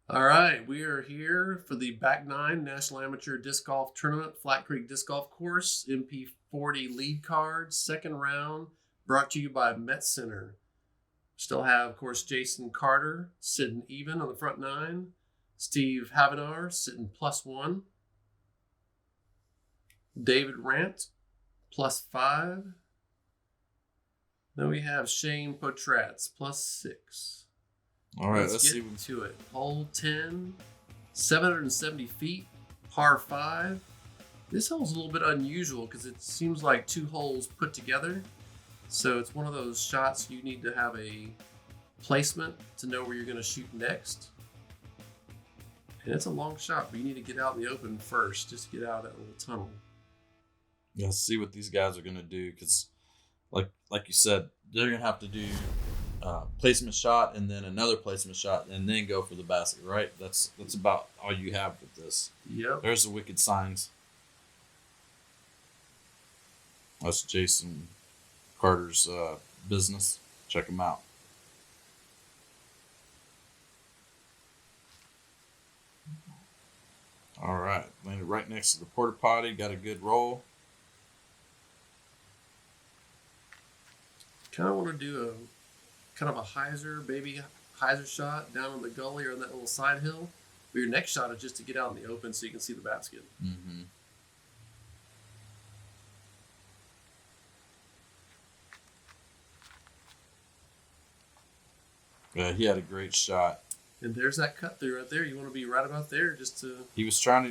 All right, we are here for the Back Nine National Amateur Disc Golf Tournament, Flat Creek Disc Golf Course, MP40 lead card, second round, brought to you by Met Center. Still have, of course, Jason Carter sitting even on the front nine, Steve Havenar sitting +1, David Rant +5. Then we have Shane Potratz +6. All right, let's get to it. Hole 10, 770 feet, par 5. This hole's a little bit unusual because it seems like two holes put together. So it's one of those shots you need to have a placement to know where you're going to shoot next. And it's a long shot, but you need to get out in the open first. Just get out of that little tunnel. Yeah, see what these guys are going to do because, like you said, they're going to have to do placement shot and then another placement shot and then go for the basket, right? That's about all you have with this. Yep. There's the wicked signs. That's Jason Carter's business. Check him out. All right, landed right next to the porta potty. Got a good roll. Kind of want to do a baby hyzer shot down on the gully or on that little side hill. But your next shot is just to get out in the open so you can see the basket. Mm-hmm. Yeah, he had a great shot. And there's that cut through right there. You want to be right about there just to...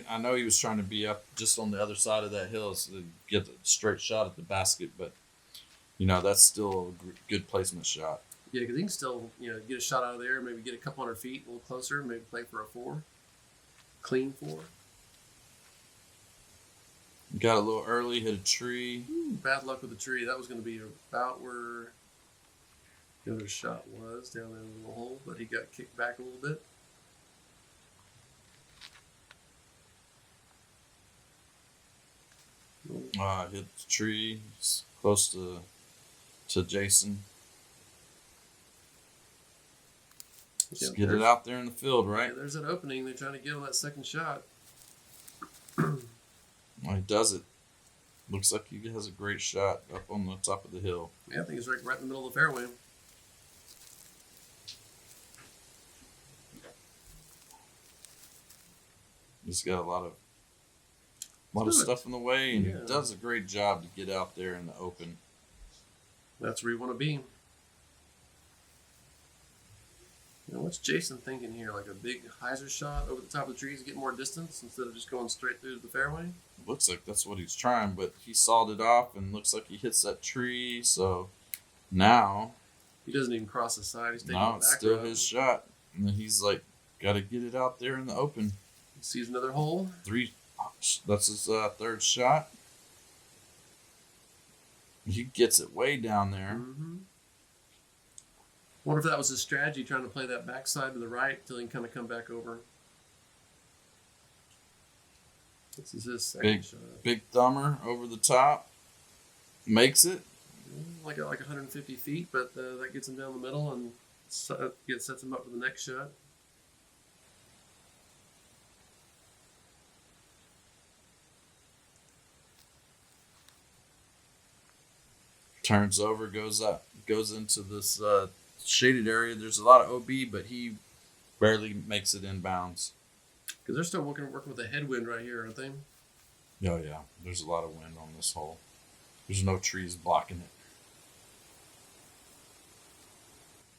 I know he was trying to be up just on the other side of that hill so to get a straight shot at the basket, but, that's still a good placement shot. Yeah, because he can still, get a shot out of there, maybe get a couple 100 feet, a little closer, maybe play for a 4. Clean 4. Got a little early, hit a tree. Bad luck with the tree. That was going to be about where the other shot was, down there in the hole, but he got kicked back a little bit. Hit the tree. It's close to Jason. Just get it out there in the field, right? Yeah, there's that opening. They're trying to get on that second shot. Well, he does it. Looks like he has a great shot up on the top of the hill. Yeah, I think he's right in the middle of the fairway. He's got a lot of stuff in the way, and he does a great job to get out there in the open. That's where you want to be. What's Jason thinking here? Like a big hyzer shot over the top of the trees to get more distance instead of just going straight through the fairway? Looks like that's what he's trying, but he sawed it off and looks like he hits that tree. So now he doesn't even cross the side. He's taking it's still his shot, and then he's like, got to get it out there in the open. He sees another hole. 3. That's his third shot. He gets it way down there. Mm-hmm. Wonder if that was his strategy, trying to play that backside to the right until he can kind of come back over. This is his second shot. Big thumber over the top. Makes it. Like 150 feet, but that gets him down the middle and sets him up for the next shot. Turns over, goes into this shaded area. There's a lot of OB, but he barely makes it inbounds. Because they're still working with a headwind right here, aren't they? Oh, yeah. There's a lot of wind on this hole. There's no trees blocking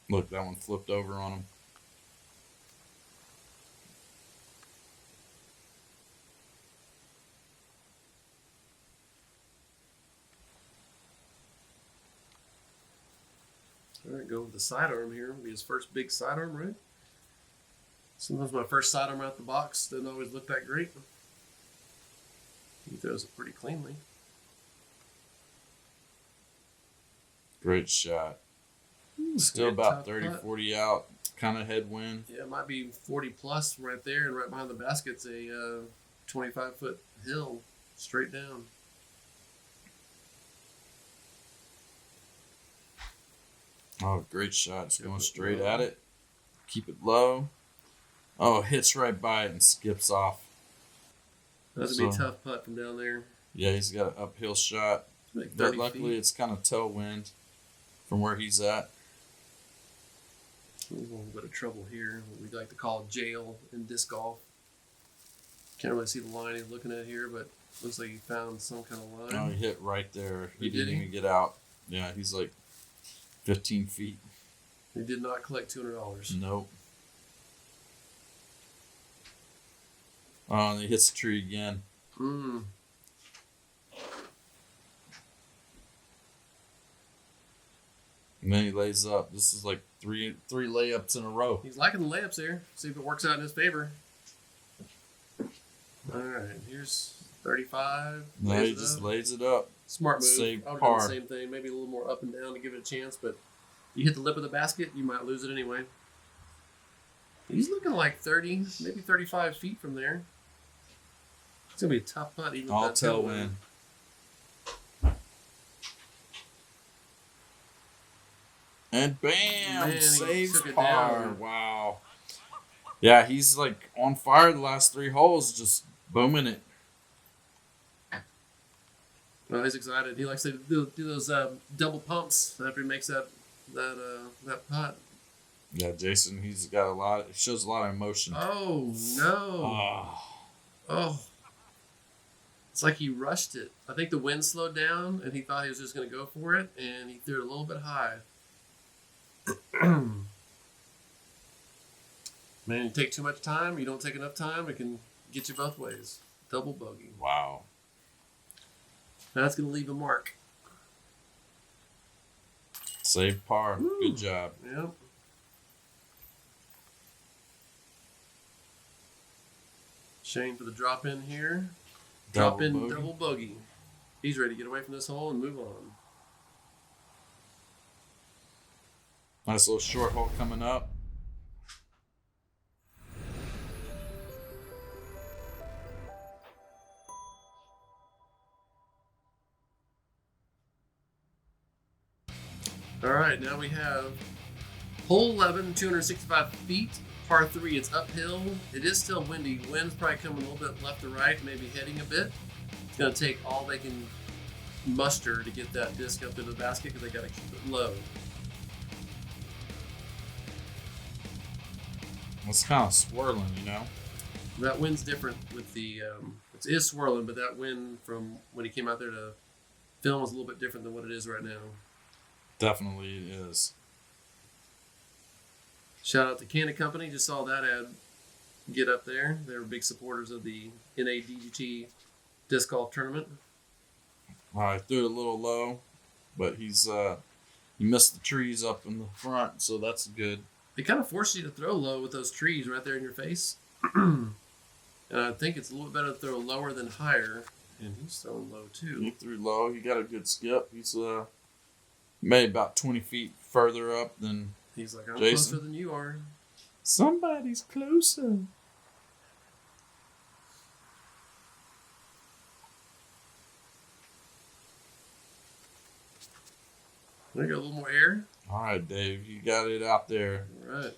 it. Look, that one flipped over on him. All right, go with the sidearm here. It'll be his first big sidearm, right? Sometimes my first sidearm out the box doesn't always look that great. He throws it pretty cleanly. Great shot. Still about 30, 40 out. Kind of headwind. Yeah, it might be 40 plus right there, and right behind the basket's a 25-foot hill straight down. Oh, great shot. It's going straight at it. Keep it low. Oh, hits right by it and skips off. That's gonna be a tough putt from down there. Yeah, he's got an uphill shot. Like But luckily, it's kind of tailwind from where he's at. A little bit of trouble here. What we like to call jail in disc golf. Can't really see the line he's looking at here, but looks like he found some kind of line. Oh, he hit right there. He Did didn't he? even get out. Yeah, he's like 15 feet. He did not collect $200. Nope. Oh, and he hits the tree again. Mm. And then he lays up. This is like three layups in a row. He's liking the layups there. See if it works out in his favor. All right, here's 35. No, he just lays it up. Smart move. Save I would par. do the same thing. Maybe a little more up and down to give it a chance, but you hit the lip of the basket, you might lose it anyway. He's looking like 30, maybe 35 feet from there. It's going to be a tough putt. Even All with that tailwind. And bam! Man, he Saves took it par. down. Wow. Yeah, he's like on fire the last 3 holes, just booming it. Well, he's excited. He likes to do those double pumps after he makes that putt. Yeah, Jason, he's got it shows a lot of emotion. Oh, no. Oh. Oh. It's like he rushed it. I think the wind slowed down, and he thought he was just going to go for it, and he threw it a little bit high. Man, you take too much time, you don't take enough time, it can get you both ways. Double bogey. Wow. That's going to leave a mark. Save par. Woo. Good job. Yep. Shane for the drop in here. Drop in bogey. double bogey. He's ready to get away from this hole and move on. Nice little short hole coming up. All right, now we have hole 11, 265 feet, par 3. It's uphill. It is still windy. Wind's probably coming a little bit left to right, maybe heading a bit. It's going to take all they can muster to get that disc up into the basket because they got to keep it low. It's kind of swirling, you know. That wind's different with the. It is swirling, but that wind from when he came out there to film is a little bit different than what it is right now. Definitely it is. Shout out to Canada Company. Just saw that ad get up there. They were big supporters of the NADGT disc golf tournament. I threw it a little low, but he missed the trees up in the front, so that's good. They kind of force you to throw low with those trees right there in your face. And I think it's a little better to throw lower than higher. And he's throwing low too. He threw low. He got a good skip. He's maybe about 20 feet further up than He's like, I'm Jason. closer than you are. Somebody's closer. There you go, a little more air. All right, Dave, you got it out there. All right.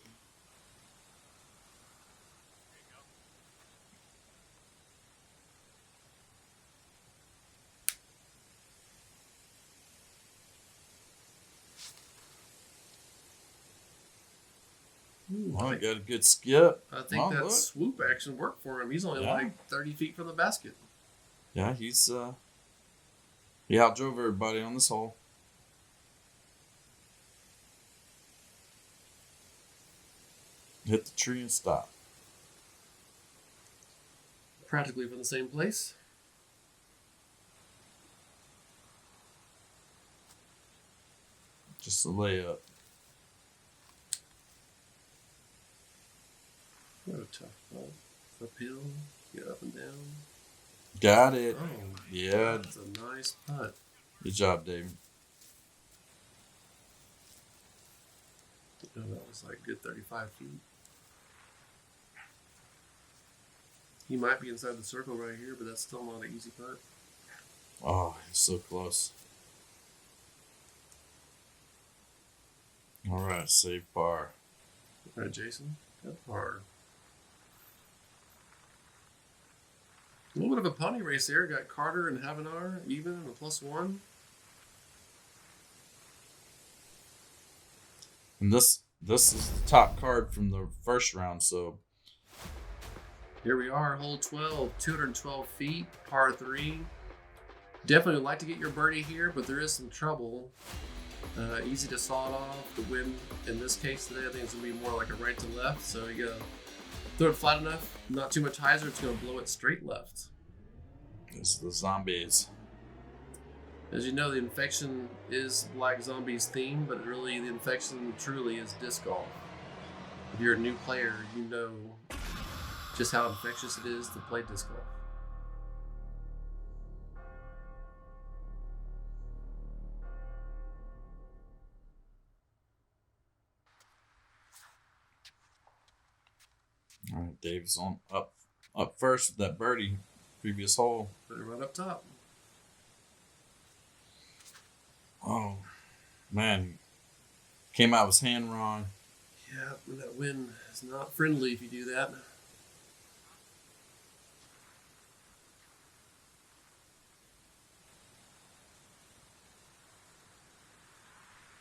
Ooh, Well, he got a good skip. I think Well, that look. swoop action worked for him. He's only Yeah. like 30 feet from the basket. Yeah, he outdrove everybody on this hole. Hit the tree and stop. Practically from the same place. Just a layup. What a tough ball. Uphill, get up and down. Got it. Oh, Yeah. that's a nice putt. Good job, Dave. Oh, that was like good 35 feet. He might be inside the circle right here, but that's still not an easy putt. Oh, he's so close. All right, save par. All right, Jason. Got par. A little bit of a pony race there. Got Carter and Havenar even and a +1. And this is the top card from the first round. So here we are, hole 12, 212 feet, par 3. Definitely would like to get your birdie here, but there is some trouble. Easy to saw it off. The wind in this case today, I think it's going to be more like a right to left. So you got to throw it flat enough, not too much hyzer, it's going to blow it straight left. It's the zombies. As you know, the infection is Black Zombies theme, but really the infection truly is disc golf. If you're a new player, you know just how infectious it is to play disc golf. All right, Dave's on up first with that birdie, previous hole. Put it right up top. Oh, man. Came out with his hand wrong. Yeah, and that wind is not friendly if you do that.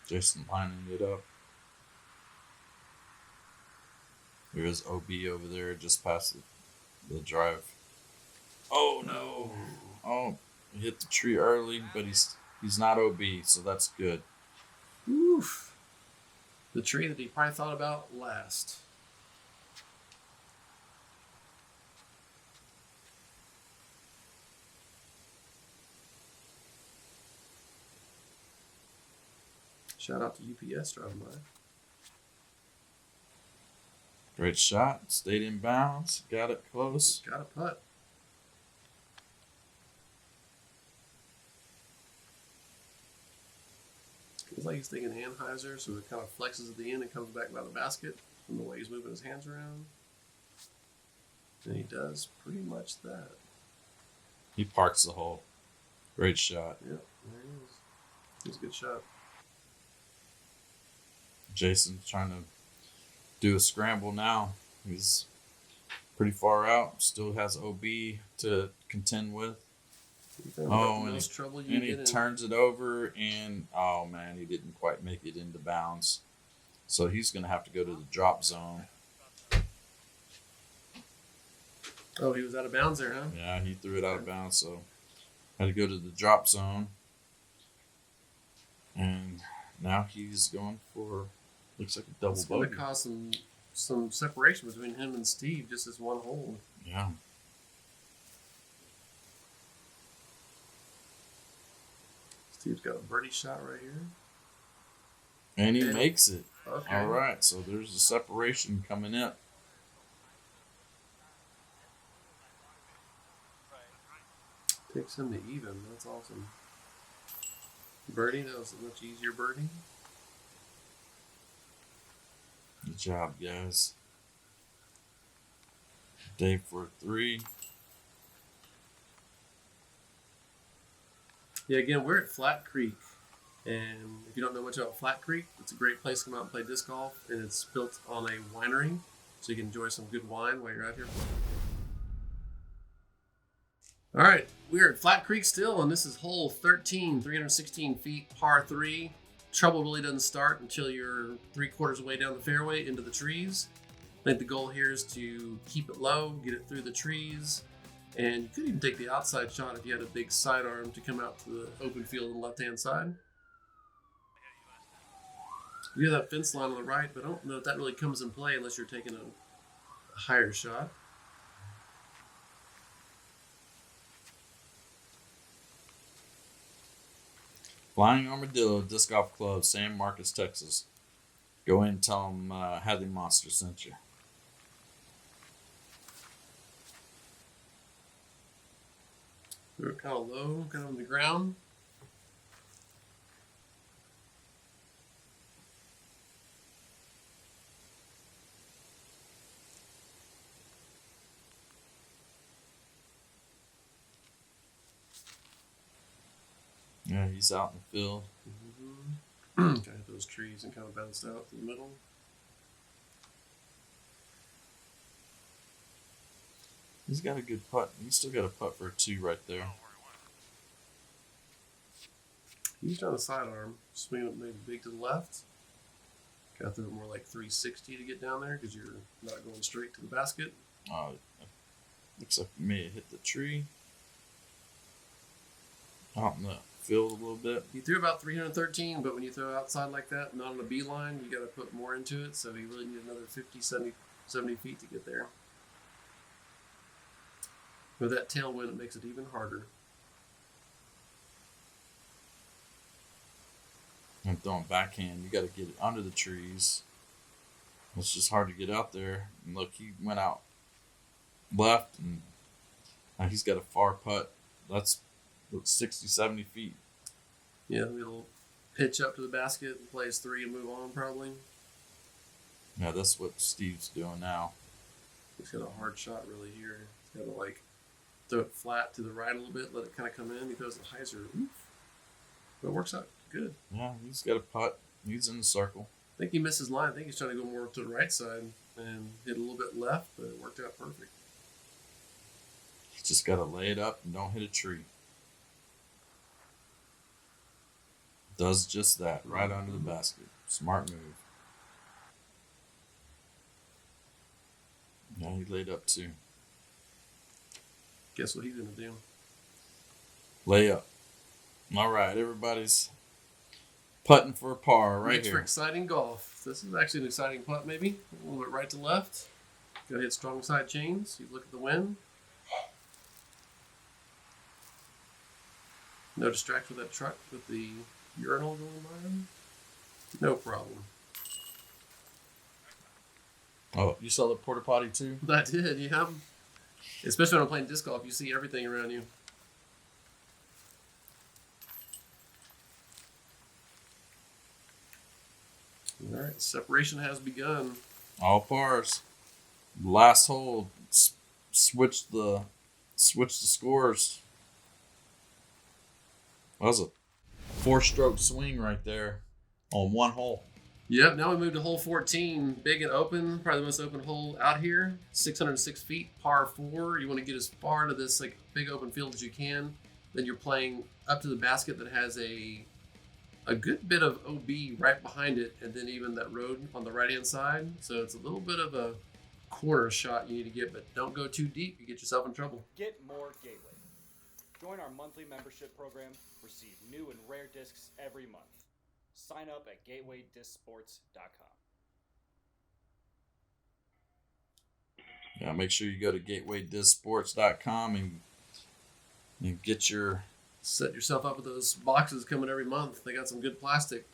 Jason lining it up. There's OB over there just past the drive. Oh, no. Oh, he hit the tree early, but he's not OB, so that's good. Oof. The tree that he probably thought about last. Shout out to UPS driving by. Great shot. Stayed in bounds. Got it close. Got a putt. Feels like he's thinking hand hyzer, so it kind of flexes at the end and comes back by the basket from the way he's moving his hands around. And he does pretty much that. He parks the hole. Great shot. Yep, there he is. It's a good shot. Jason's trying to do a scramble now. He's pretty far out. Still has OB to contend with. Oh, and he turns it over, and oh man, he didn't quite make it into bounds. So he's going to have to go to the drop zone. Oh, he was out of bounds there, huh? Yeah, he threw it out of bounds, so had to go to the drop zone. And now he's going for, looks like a double bogey. It's going to cause some separation between him and Steve, just as one hole. Yeah. Steve's got a birdie shot right here. And he makes it. Okay. All right, so there's a separation coming up. Takes him to even. That's awesome. Birdie, that was a much easier birdie. Good job, guys. Dave for 3. Yeah, again, we're at Flat Creek. And if you don't know much about Flat Creek, it's a great place to come out and play disc golf. And it's built on a winery, so you can enjoy some good wine while you're out here. All right, we're at Flat Creek still, and this is hole 13, 316 feet, par 3. Trouble really doesn't start until you're 3/4 way down the fairway into the trees. I think the goal here is to keep it low, get it through the trees, and you could even take the outside shot if you had a big sidearm to come out to the open field on the left-hand side. You have that fence line on the right, but I don't know if that really comes in play unless you're taking a higher shot. Flying Armadillo Disc Golf Club, San Marcos, Texas. Go in and tell them Hadley Monster sent you. They're kind of low, kind of on the ground. Yeah, he's out in the field. Kind of hit those trees and kind of bounced out to the middle. He's got a good putt. He's still got a putt for a 2 right there. He's on the sidearm, swinging it maybe big to the left. Got to throw it more like 360 to get down there because you're not going straight to the basket. Looks like he may have hit the tree. Out in the field a little bit. He threw about 313, but when you throw outside like that, not on a beeline, you got to put more into it. So you really need another 50, 70 feet to get there. With that tailwind, it makes it even harder. And throwing backhand, you got to get it under the trees. It's just hard to get out there. And look, he went out left, and now he's got a far putt. That's 60, 70 feet. Yeah, we'll pitch up to the basket and plays 3 and move on probably. Yeah, that's what Steve's doing now. He's got a hard shot really here. He's got to like throw it flat to the right a little bit, let it kind of come in. He throws the hyzer. But it works out good. Yeah, he's got a putt. He's in the circle. I think he missed his line. I think he's trying to go more to the right side and hit a little bit left, but it worked out perfect. He's just got to lay it up and don't hit a tree. Does just that, right under the basket. Smart move. Yeah, he laid up too. Guess what he's going to do? Lay up. All right, everybody's putting for a par right Makes here. for exciting golf. This is actually an exciting putt, maybe. A little bit right to left. Got to hit strong side chains. You look at the wind. No distraction with that truck with the urinal going by. No problem. Oh, you saw the porta potty too? I did, yeah. Especially when I'm playing disc golf, you see everything around you. All right, separation has begun. All pars. Last hole. Switch the scores. That was a 4-stroke swing right there on one hole. Yep, now we move to hole 14. Big and open, probably the most open hole out here. 606 feet, par 4. You want to get as far into this like big open field as you can. Then you're playing up to the basket that has a good bit of OB right behind it, and then even that road on the right-hand side. So it's a little bit of a corner shot you need to get, but don't go too deep. You get yourself in trouble. Get more Gateway. Join our monthly membership program. Receive new and rare discs every month. Sign up at gatewaydiscsports.com. Yeah, make sure you go to gatewaydiscsports.com and get your... Set yourself up with those boxes coming every month. They got some good plastic.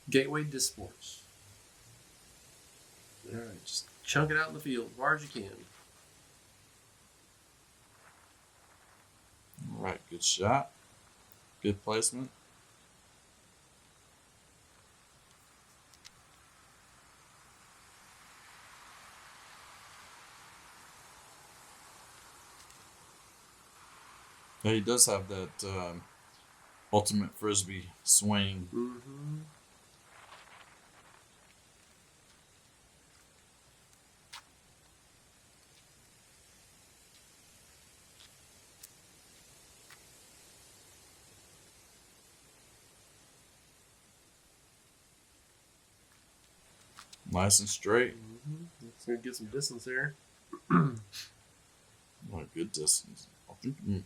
Gateway Disc Sports. All right, just chunk it out in the field as far as you can. All right, good shot. Good placement. Yeah, he does have that ultimate frisbee swing. Mm-hmm. Nice and straight. Mm-hmm. It's going to get some distance there. What a good distance.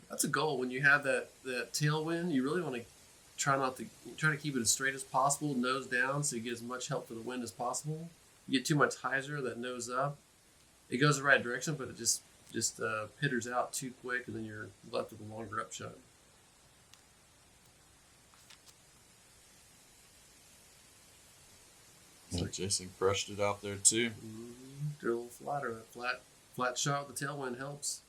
That's a goal. When you have that tailwind, you really want to try to keep it as straight as possible, nose down, so you get as much help for the wind as possible. You get too much hyzer, that nose up, it goes the right direction, but it just pitters out too quick, and then you're left with a longer upshot. Yeah, Jason crushed it out there too. Mm-hmm. They're a little flatter. That flat shot with the tailwind helps.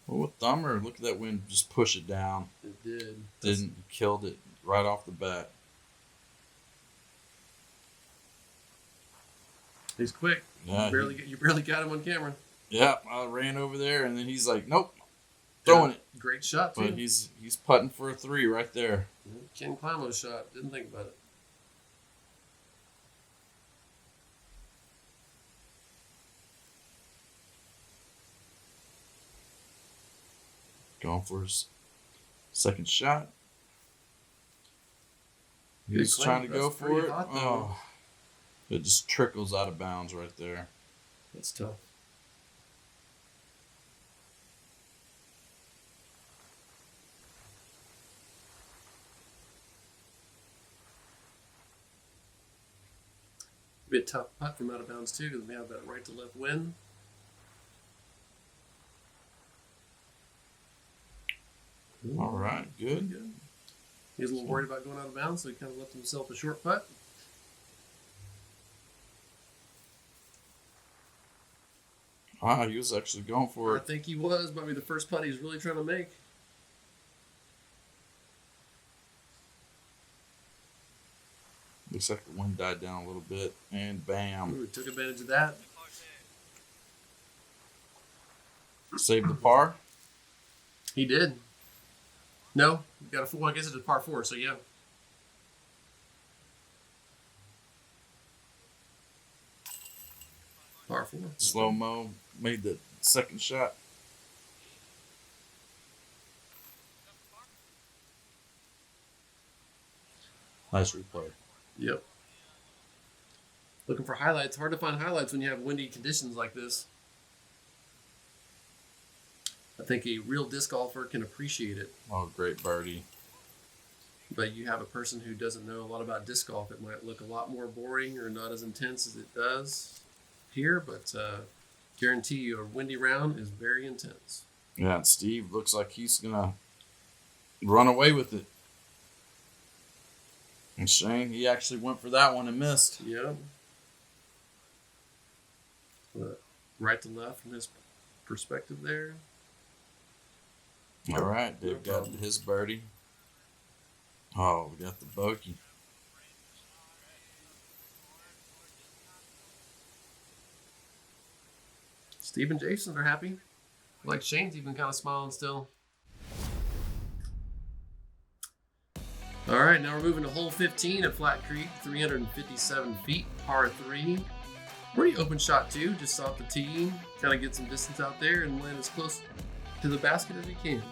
Well, with Thumber, look at that wind just push it down. It did. Killed it right off the bat. He's quick. Yeah, you barely got him on camera. Yeah, I ran over there, and then he's like, nope, throwing it. Great shot, too. But he's putting for a 3 right there. Ken Climo's shot. Didn't think about it. Going for his second shot. He's Good trying to claim. go That's for pretty it. hot, though. Oh, it just trickles out of bounds right there. That's tough. Be a tough putt from out of bounds too, because we have that right to left wind. All right, good. Good. He was a little worried about going out of bounds, so he kind of left himself a short putt. Wow, he was actually going for I it. think he was probably the first putt he's really trying to make. Looks like the wind died down a little bit, and bam, Ooh, took advantage of that. saved the par. He did. No, got a 4. I guess it's a par 4, so yeah. Par 4. Slow mo made the second shot. Nice replay. Yep. Looking for highlights. Hard to find highlights when you have windy conditions like this. I think a real disc golfer can appreciate it. Oh, great birdie. But you have a person who doesn't know a lot about disc golf, it might look a lot more boring or not as intense as it does here, but guarantee you a windy round is very intense. Yeah, and Steve looks like he's going to run away with it. And Shane, he actually went for that one and missed. Yeah. But right to left from his perspective there. All right, Dave got his birdie. Oh, we got the bogey. Steve and Jason are happy. Like Shane's even kind of smiling still. All right, now we're moving to hole 15 at Flat Creek, 357 feet, par 3. Pretty open shot too, just off the tee. Kind of get some distance out there and land as close to the basket as you can.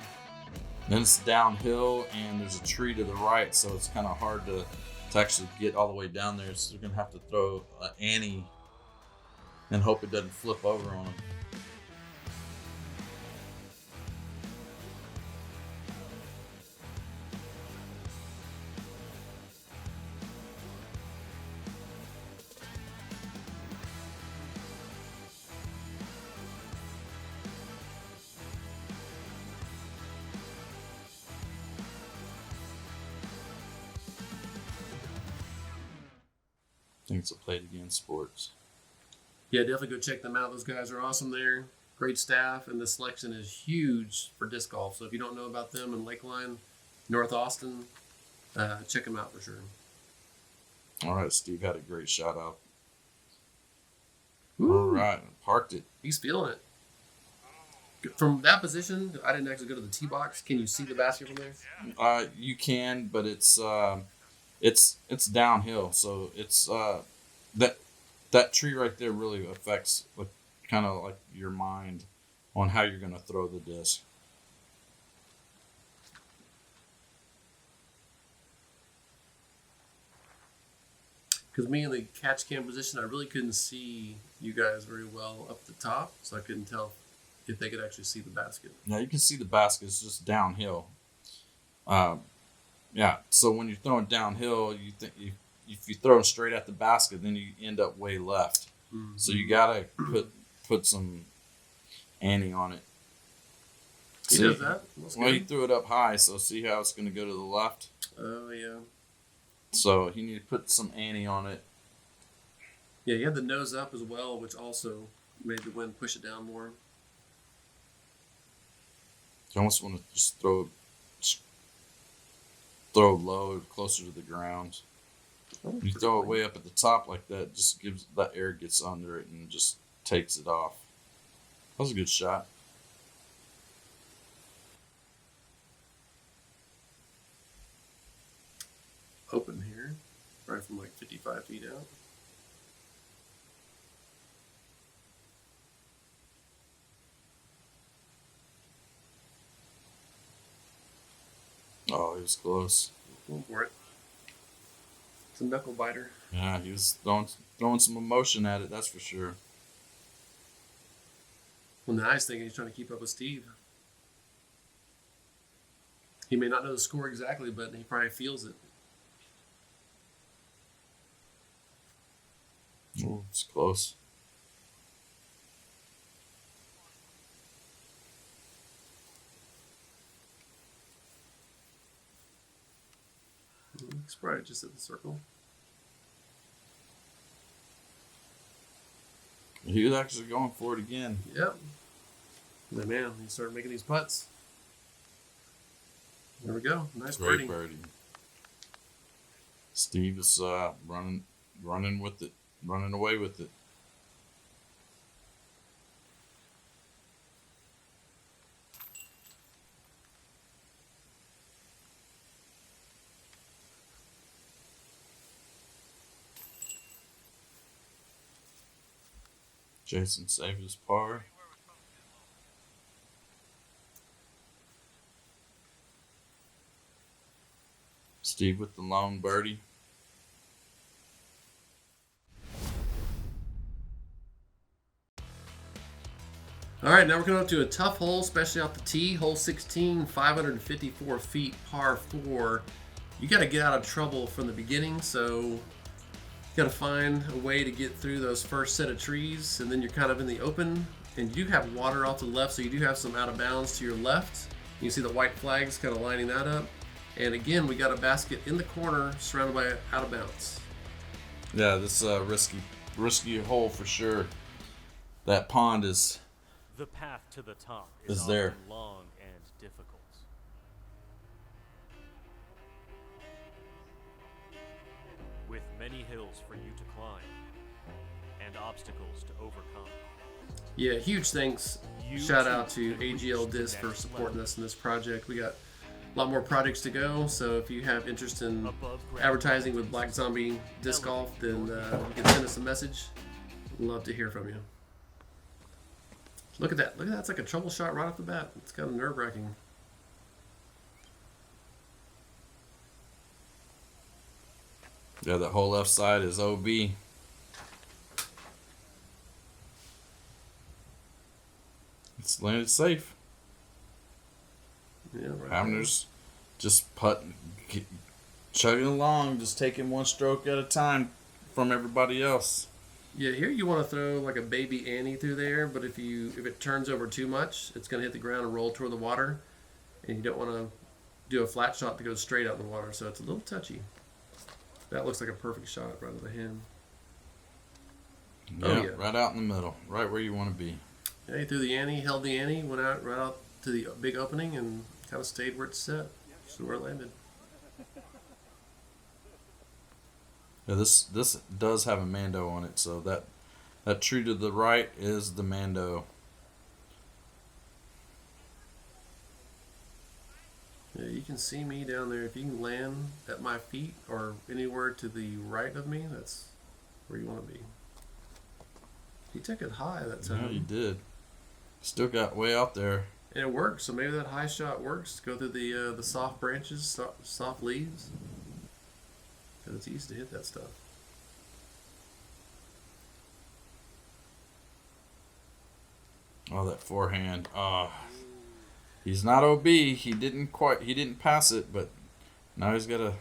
Then it's downhill, and there's a tree to the right, so it's kind of hard to actually get all the way down there. So you're going to have to throw an Annie and hope it doesn't flip over on him. I think it's a Play It Again Sports. Yeah, definitely go check them out. Those guys are awesome there. Great staff, and the selection is huge for disc golf. So if you don't know about them in Lakeline, North Austin, check them out for sure. All right, Steve had a great shot out. Woo. All right, parked it. He's feeling it. From that position, I didn't actually go to the tee box. Can you see the basket from there? You can, but it's downhill, so it's that tree right there really affects like kind of like your mind on how you're going to throw the disc. Because me in the catch cam position, I really couldn't see you guys very well up the top, so I couldn't tell if they could actually see the basket. Yeah, you can see the basket. It's just downhill. Yeah, so when you're throwing downhill, you think if you throw straight at the basket, then you end up way left. Mm-hmm. So you gotta put some Annie on it. He does that. Well, he threw it up high, so see how it's going to go to the left. Oh yeah. So you need to put some Annie on it. Yeah, you had the nose up as well, which also made the wind push it down more. You almost want to just throw low, closer to the ground. You throw it way up at the top like that, just gives that air gets under it and just takes it off. That was a good shot. Open here, right from like 55 feet out. was close. Going for it. It's a knuckle biter. Yeah, he was throwing some emotion at it, that's for sure. Well, now he's thinking he's trying to keep up with Steve. He may not know the score exactly, but he probably feels it. Oh, it's close. He's probably just at the circle. He was actually going for it again. Yep. And man, he started making these putts. There we go. Nice Great birdie. birdie. Steve is running with it, running away with it. Jason saved his par. Steve with the lone birdie. All right, now we're coming up to a tough hole, especially off the tee. Hole 16, 554 feet, par 4. You got to get out of trouble from the beginning, so you got to find a way to get through those first set of trees, and then you're kind of in the open. And you do have water off to the left, so you do have some out of bounds to your left. You can see the white flags kind of lining that up. And again, we got a basket in the corner surrounded by out of bounds. Yeah, this is a risky hole for sure. That pond is The path to the top Is is there. often long and difficult. With many hills for you to climb and obstacles to overcome. Yeah, huge thanks. You Shout too out to can reach AGL the Disc for next supporting level. us in this project. We got a lot more projects to go, so if you have interest in Above ground advertising with Black Zombie Disc Golf, then you can send us a message. We'd love to hear from you. Look at that. Look at that. It's like a trouble shot right off the bat. It's kind of nerve-wracking. Yeah, that whole left side is OB. It's landed safe. Yeah, right. Hamner's just chugging along, just taking one stroke at a time from everybody else. Yeah, here you want to throw like a baby Annie through there, but if it turns over too much, it's going to hit the ground and roll toward the water, and you don't want to do a flat shot that goes straight out in the water, so it's a little touchy. That looks like a perfect shot right of the hand. Yeah, Oh, yeah. right out in the middle, right where you want to be. Yeah, he threw the Annie, held the Annie, went out right out to the big opening, and kind of stayed where it's set. So where it landed. Yeah, this does have a Mando on it, so that tree to the right is the Mando. Yeah, you can see me down there. If you can land at my feet or anywhere to the right of me, that's where you want to be. He took it high that time. Yeah, you did. Still got way out there. And it worked, so maybe that high shot works. Go through the soft branches, soft leaves. Because it's easy to hit that stuff. Oh, that forehand. He's not OB. He didn't pass it, but now he's got to.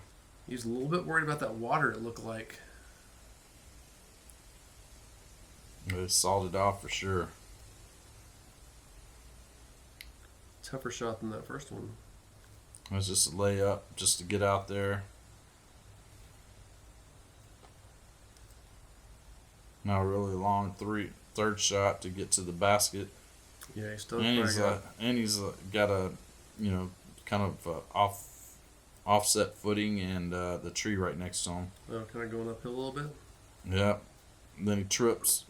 He's a little bit worried about that water, it looked like. It's salted off for sure. Tougher shot than that first one. It was just a layup just to get out there. Now a really long third shot to get to the basket. Yeah, he's still And he's got a kind of offset footing and the tree right next to him. kind of going uphill a little bit. Yep. And then he trips.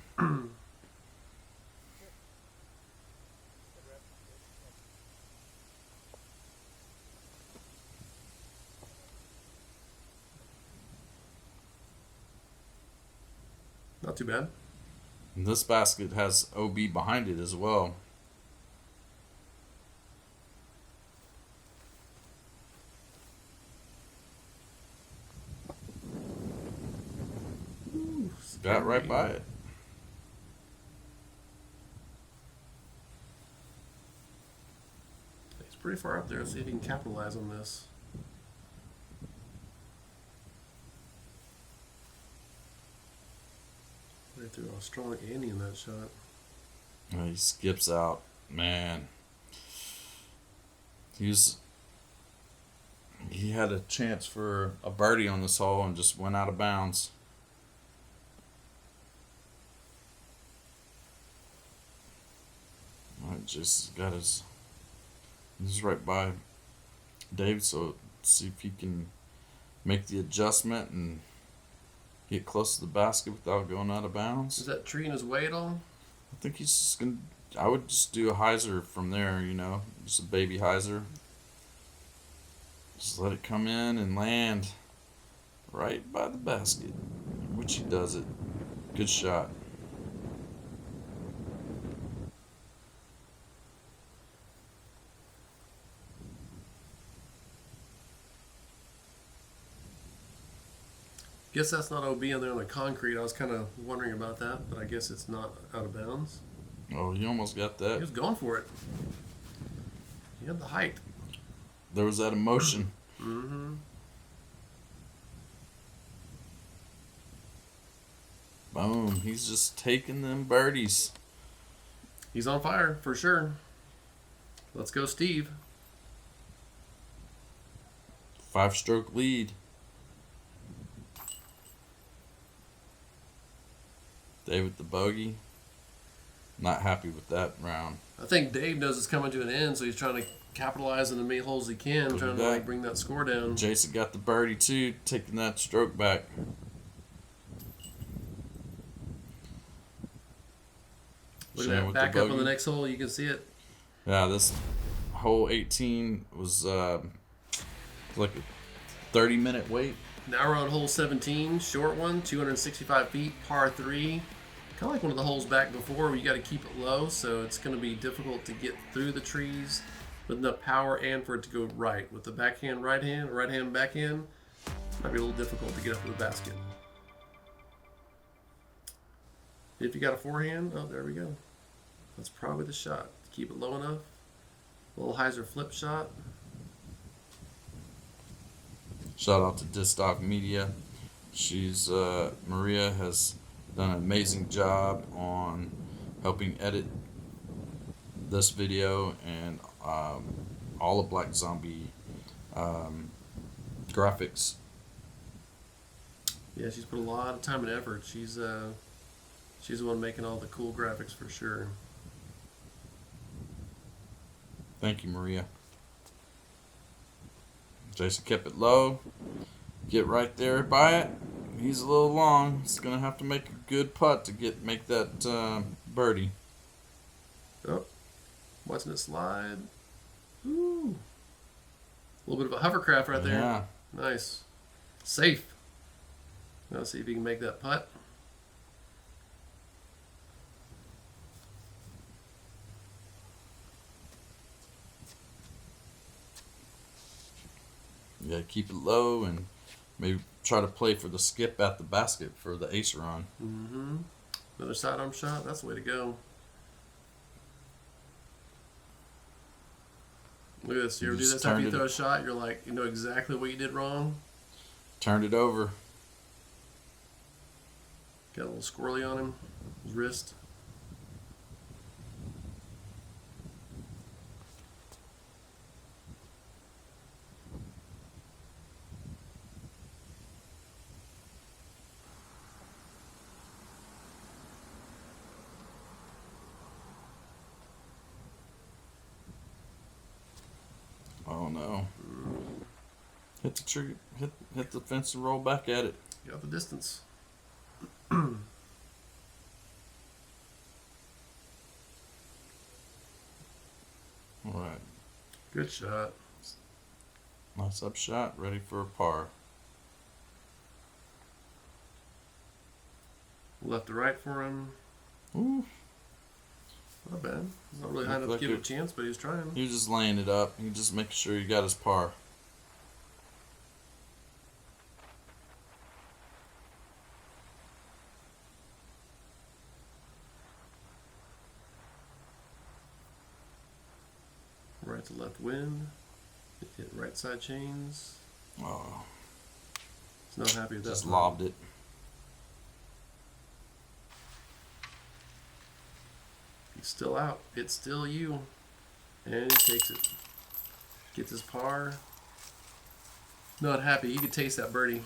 Not too bad. And this basket has OB behind it as well. Got right by it. He's pretty far up there. Let's see if he can capitalize on this. They threw a strong ante in that shot. He skips out. Man. He had a chance for a birdie on this hole and just went out of bounds. Alright, just got he's right by Dave, so see if he can make the adjustment and get close to the basket without going out of bounds. Is that tree in his way at all? I think he's just gonna. I would just do a hyzer from there, just a baby hyzer. Just let it come in and land right by the basket, which he does it. Good shot. Guess that's not OB on there on the concrete. I was kind of wondering about that, but I guess it's not out of bounds. Oh, you almost got He that. was going for it. He had the height. There was that emotion. Mm-hmm. Boom. He's just taking them birdies. He's on fire, for sure. Let's go, Steve. 5-stroke lead. Dave with the bogey. Not happy with that round. I think Dave knows it's coming to an end, so he's trying to capitalize on the many holes he can, Look trying at to that. bring that score down. Jason got the birdie too, taking that stroke back. Look Shane at that with back the up on the bogey. next hole. You can see it. Yeah, this hole 18 was like a 30-minute wait. Now we're on hole 17, short one, 265 feet, par 3. Kind of like one of the holes back before where you got to keep it low, so it's going to be difficult to get through the trees with enough power and for it to go right. With the backhand right hand, right hand backhand, might be a little difficult to get up to the basket. If you got a forehand, oh, there we go. That's probably the shot. Keep it low enough. A little hyzer flip shot. Shout out to Distock Media. She's Maria has done an amazing job on helping edit this video and all of Black Zombie graphics. Yeah, she's put a lot of time and effort. She's the one making all the cool graphics for sure. Thank you, Maria. Jason kept it low. Get right there by it. He's a little long. He's gonna have to make a good putt to make that birdie. Oh, watching it slide. Ooh. A little bit of a hovercraft right there. Yeah. Nice. Safe. Now see if you can make that putt. You gotta keep it low and maybe try to play for the skip at the basket for the ace run. Mm-hmm. Another sidearm shot. That's the way to go. Look at this. You ever do Just this after you turned it- throw a shot? You're like, you know exactly what you did wrong. Turned it over. Got a little squirrely on him. His wrist. Oh no. Hit the tree, hit the fence and roll back at it. Got the distance. Alright. Good shot. Nice up shot, ready for a par. Left to right for him. Ooh. Not bad. Not really high enough Looked to like give it a it- chance, but he was trying. He was just laying it up. He just making sure he got his par. Right to left wind. Hit right side chains. Oh, He's not happy with that. just lobbed it. He's still out. It's still you. And he takes it. Gets his par. Not happy. You could taste that birdie.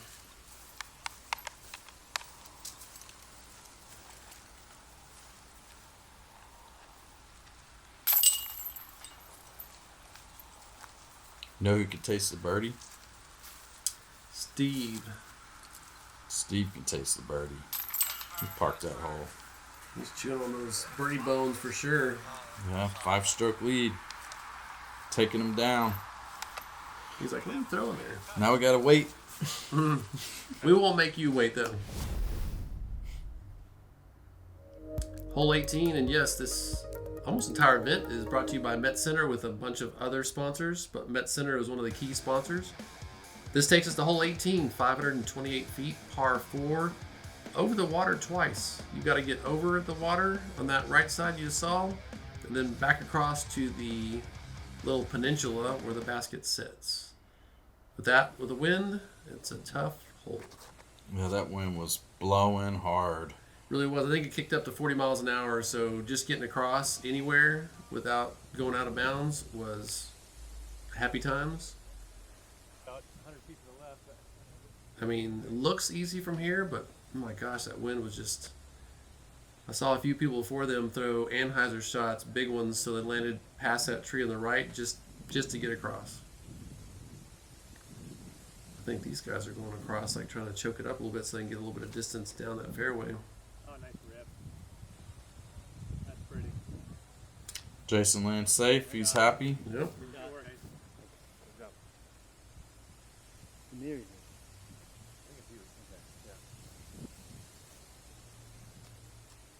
Know who could taste the birdie? Steve. Steve can taste the birdie. He parked that hole. He's chewing on those birdie bones for sure. Yeah, 5-stroke lead. Taking him down. He's like, what are you throwing there? Now we gotta wait. We won't make you wait though. Hole 18, and yes, this almost entire event is brought to you by Met Center with a bunch of other sponsors, but Met Center is one of the key sponsors. This takes us to hole 18, 528 feet, par 4, over the water twice. You got to get over the water on that right side you saw, and then back across to the little peninsula where the basket sits. With the wind, it's a tough hole. Yeah, that wind was blowing hard. Really was. I think it kicked up to 40 miles an hour, so just getting across anywhere without going out of bounds was happy times. About 100 feet to the left. I mean, it looks easy from here, but oh my gosh, that wind was just... I saw a few people before them throw Anheuser shots, big ones, so they landed past that tree on the right just to get across. I think these guys are going across, like trying to choke it up a little bit so they can get a little bit of distance down that fairway. Oh, nice rip. That's pretty. Jason lands safe. He's happy. Yep. Good job. Good job. Near you. I think it's you. Okay. Yeah.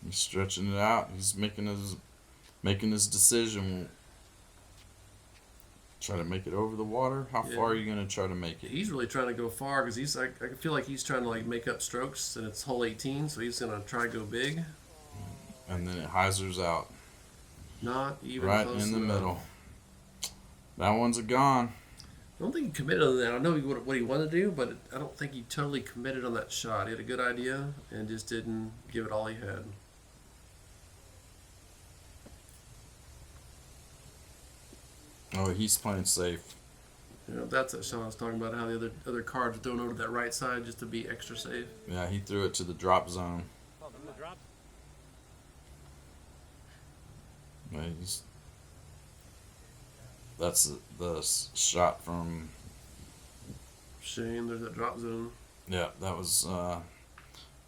He's stretching it out. He's making his decision. Try to make it over the water. How Yeah. far are you gonna try to make it? He's really trying to go far because he's like, I feel like he's trying to like make up strokes, and it's hole 18, so he's gonna try to go big. And then it hyzers out Not even right close in the enough. middle. That one's a gone. I don't think he committed on that. I know what he wanted to do, but I don't think he totally committed on that shot. He had a good idea and just didn't give it all he had. Oh, he's playing safe. You know, that's that shot I was talking about, how the other cards are thrown over to that right side just to be extra safe. Yeah, he threw it to the drop zone. Oh, the drop. Yeah, that's the shot from. Shane, there's that drop zone. Yeah, that was a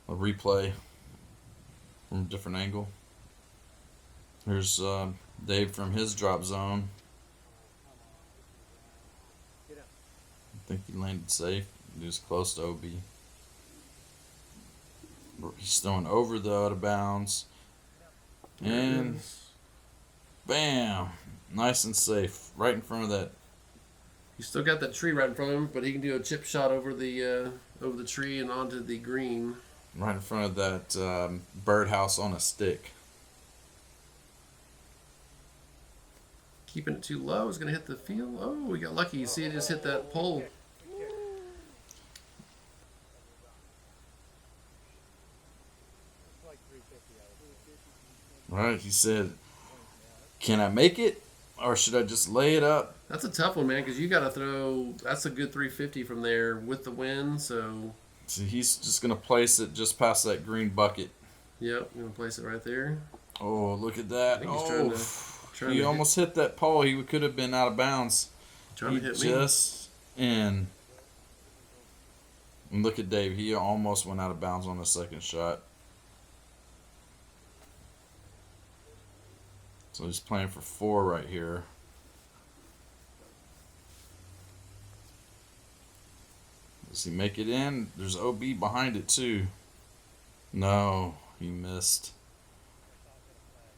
replay from a different angle. Here's Dave from his drop zone. I think he landed safe. He was close to OB. He's throwing over the out of bounds. There it And is. bam! Nice and safe. Right in front of that. He's still got that tree right in front of him, but he can do a chip shot over the tree and onto the green. Right in front of that birdhouse on a stick. Keeping it too low is going to hit the field. Oh, we got lucky. You see it just hit that pole. Right, he said, "Can I make it, or should I just lay it up?" That's a tough one, man, because you got to throw. That's a good 350 from there with the wind. So, So he's just gonna place it just past that green bucket. yep, I'm going to place it right there. Oh, look at that! I think he's Oh, trying he to almost hit that pole. He could have been out of bounds. Trying He to hit just in. And look at Dave. He almost went out of bounds on the second shot. So he's playing for 4 right here. Does he make it in? There's OB behind it too. No, he missed.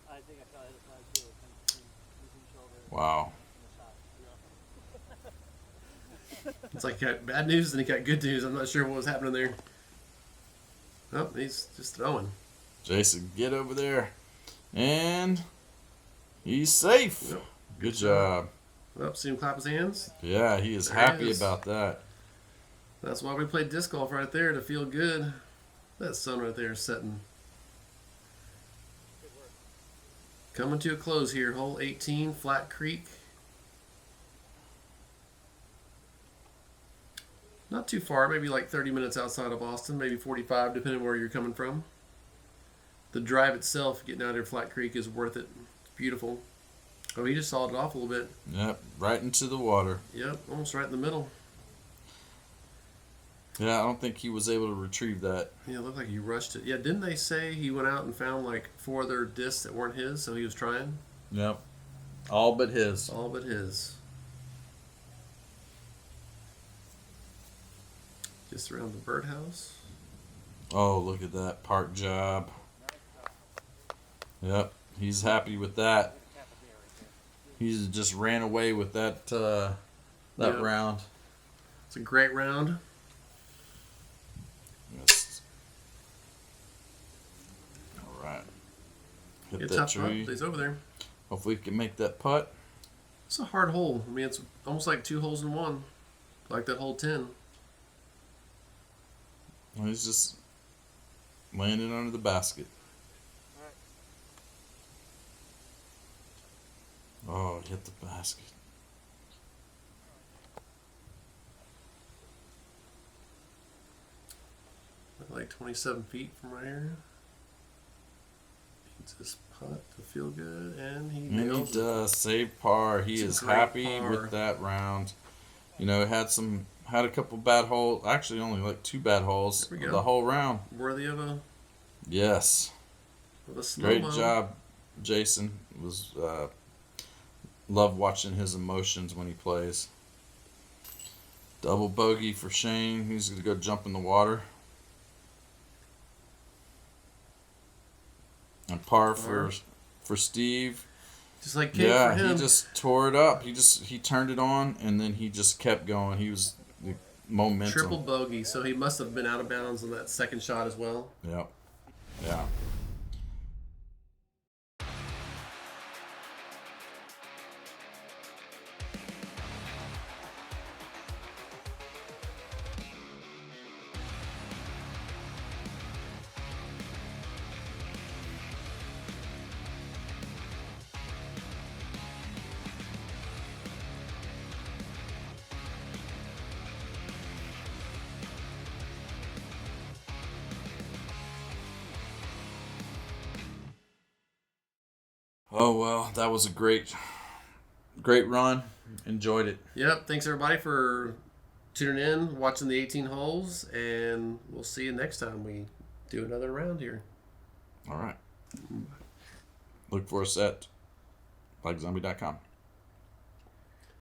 I think I saw the other side too. Using shoulder. Wow. It's like he got bad news and he got good news. I'm not sure what was happening there. Oh, he's just throwing. Jason, get over there. And he's safe. Yep. Good job. Oh, see him clap his hands? Yeah, he is There he happy is. about that. That's why we play disc golf right there, to feel good. That sun right there is setting. Good work. Coming to a close here. Hole 18, Flat Creek. Not too far, maybe like 30 minutes outside of Austin, maybe 45, depending where you're coming from. The drive itself, getting out here Flat Creek, is worth it. It's beautiful. Oh, he just sawed it off a little bit. Yep, right into the water. Yep, almost right in the middle. Yeah, I don't think he was able to retrieve that. Yeah, it looked like he rushed it. Yeah, didn't they say he went out and found like 4 other discs that weren't his, so he was trying? Yep, all but his. All but his. Just around the birdhouse. Oh, look at that park job. Yep, he's happy with that. Half a beer right there. He's just ran away with that Yep. round. It's a great round. Yes. All right. Hit It's that tough putt. tree. He's over there. Hopefully, we can make that putt. It's a hard hole. I mean, it's almost like 2 holes in one, like that hole 10. Well, he's just landing under the basket. All right. Oh, hit the basket. Like 27 feet from right here. Needs this putt to feel good, and he And he nails it. does save par. He It's a is great happy par. with that round. You know, had a couple bad holes. Actually, only like 2 bad holes There we go. the whole round. Worthy of a Yes, slow great mo. job, Jason. Was love watching his emotions when he plays. Double bogey for Shane. He's gonna go jump in the water. And par for Steve. Just like cake Yeah, for him. he just tore it up. He turned it on and then he just kept going. He was the momentum. Triple bogey, so he must have been out of bounds on that second shot as well. Yep. Yeah. Oh well, that was a great run. Enjoyed it. Yep. Thanks everybody for tuning in, watching the 18 holes, and we'll see you next time we do another round here. All right. Look for us at likezombie.com.